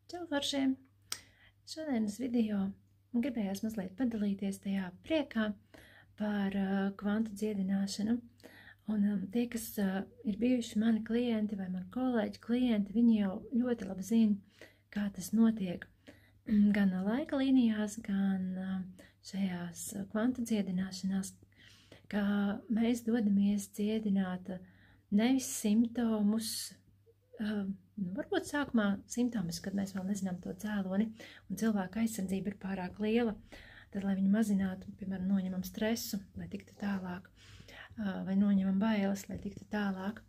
Čau, foršiem! Šodienas video gribējās mazliet padalīties tajā priekā par kvantu dziedināšanu. Un tie, kas ir bijuši mani klienti vai mani kolēģi klienti, viņi jau ļoti labi zina, kā tas notiek. Gan laika līnijās, gan šajās kvantu dziedināšanās, kā mēs dodamies dziedināt nevis simptomus, varbūt sākumā simptomas, kad mēs vēl nezinām to cēloni un cilvēka aizsardzība ir pārāk liela, tad, lai viņi mazinātu, piemēram, noņemam stresu, lai tiktu tālāk, vai noņemam bailes, lai tiktu tālāk,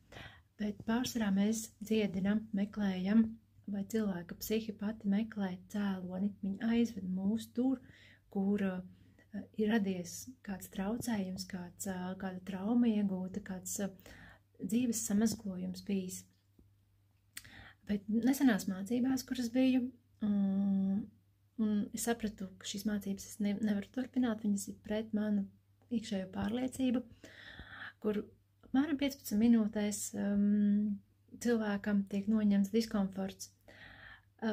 bet pārsvarā mēs dziedinam, meklējam, vai cilvēka psihi pati meklē cēloni, viņi aizved mūs tur, kur ir radies kāds traucējums, kāda trauma iegūta, kāds dzīves samazglojums bijis. Bet nesenās mācībās, kuras biju, un es sapratu, ka šīs mācības es nevaru turpināt, viņas ir pret manu iekšējo pārliecību, kur apmēram 15 minūtēs cilvēkam tiek noņemts diskomforts.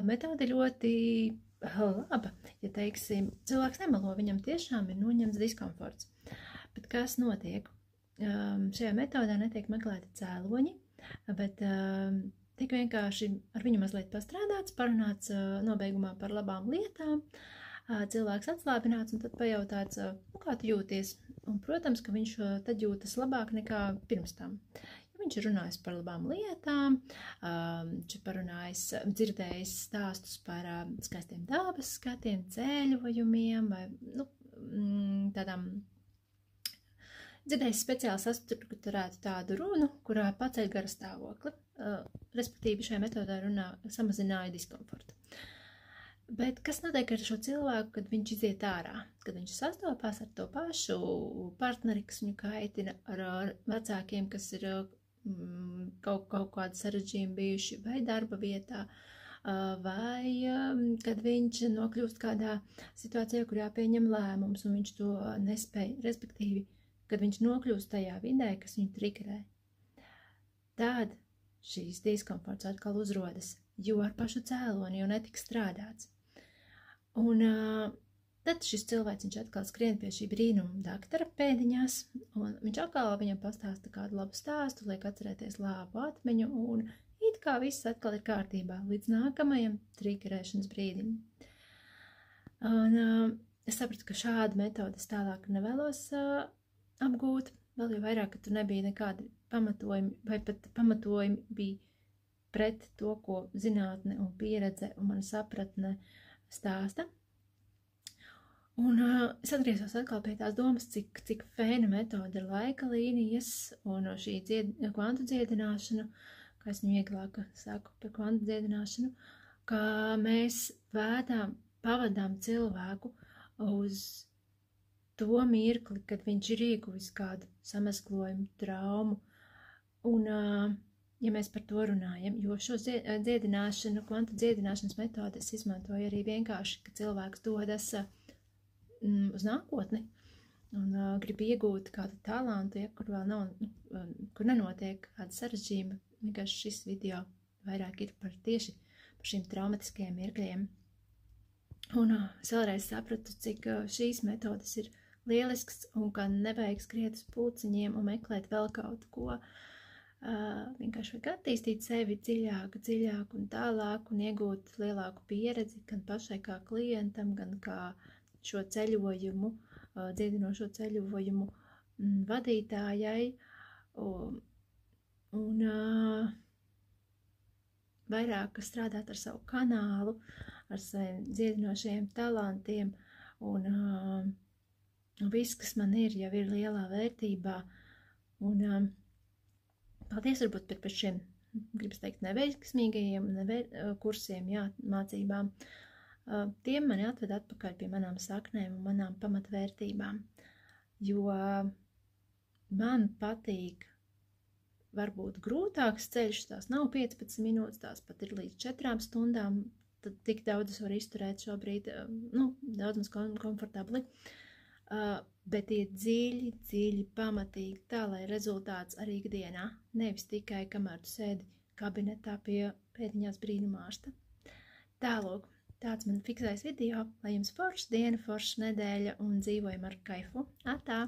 Metode ļoti laba, ja teiksim, cilvēks nemelo, viņam tiešām ir noņemts diskomforts. Bet kas notiek? Šajā metodē netiek meklēti cēloņi, bet tik vienkārši ar viņu mazliet pastrādāts, parunāts nobeigumā par labām lietām, cilvēks atslābināts un tad pajautāts, kā tu jūties. Un, protams, ka viņš tad jūtas labāk nekā pirms tam. Ja viņš ir runājis par labām lietām, viņš ir parunājis, dzirdējis stāstus par skaistiem dabas skatiem, ceļojumiem vai tādām dzirdējis speciāli sastrukturētu tādu runu, kurā paceļ gara stāvokli, respektīvi šajā metodē runā samazināja diskomfortu. Bet kas notiek ar šo cilvēku, kad viņš iziet ārā, kad viņš sastopās ar to pašu partneri, kas viņu kaitina, ar vecākiem, kas ir kaut kādi sarežģījumi bijuši vai darba vietā, vai kad viņš nokļūst kādā situācijā, kur jāpieņem lēmums un viņš to nespēj, respektīvi, kad viņš nokļūst tajā vidē, kas viņu trigerē, tad šīs diskomforts atkal uzrodas, jo ar pašu cēloni jau netika strādāts. Un tad šis cilvēks, viņš atkal skrien pie šī brīnuma doktora pēdiņās, un viņš atkal viņam pastāsta kādu labu stāstu, liek atcerēties labu atmiņu, un it kā viss atkal ir kārtībā līdz nākamajam trigerēšanas brīdim. Un es sapratu, ka šādu metodu es tālāk nevēlos apgūt, vēl jau vairāk, ka tur nebija nekādi pamatojumi, vai pat pamatojumi bija pret to, ko zinātne un pieredze un mana sapratne stāsta. Un es atgriezos atkal pie tās domas, cik fēna metode ir laika līnijas un šī kvantu dziedināšana, kā es viņu vieglāk saku par kvantu dziedināšanu, ka mēs pavadām cilvēku uz to mirkli, kad viņš ir ieguvis kādu samazglojumu, traumu, un, ja mēs par to runājam, jo šo dziedināšanu, kvantu dziedināšanas metodes izmantoja arī vienkārši, ka cilvēks dodas uz nākotni un grib iegūt kādu talantu, ja, kur vēl nav, kur nenotiek kāda sarežģījuma, vienkārši šis video vairāk ir tieši par šīm traumatiskajiem mirkļiem. Un es vēlreiz sapratu, cik šīs metodes ir lielisks un ka nevajag skriet uz pulciņiem un meklēt vēl kaut ko. Vienkārši vajag attīstīt sevi dziļāk un tālāk un iegūt lielāku pieredzi gan pašai kā klientam, gan kā šo ceļojumu, dziedinošo ceļojumu vadītājai un vairāk strādāt ar savu kanālu, ar saviem dziedinošajiem talantiem un viss, kas man ir, jau ir lielā vērtībā. Un paldies varbūt par šiem, gribas teikt, neveiksmīgajiem kursiem, jā, mācībām. Tiem mani atved atpakaļ pie manām saknēm un manām pamatvērtībām, jo man patīk varbūt grūtāks ceļš, tās nav 15 minūtes, tās pat ir līdz 4 stundām, tad tik daudz es varu izturēt šobrīd, daudz maz komfortabli. Bet ir dziļi, pamatīgi, tā, lai rezultāts arī ikdienā, nevis tikai kamēr tu sēdi kabinetā pie pēdiņās brīnumārsta. Tālūk, tāds man fiksais video, lai jums foršs diena, foršs nedēļa un dzīvojam ar kaifu. Atā!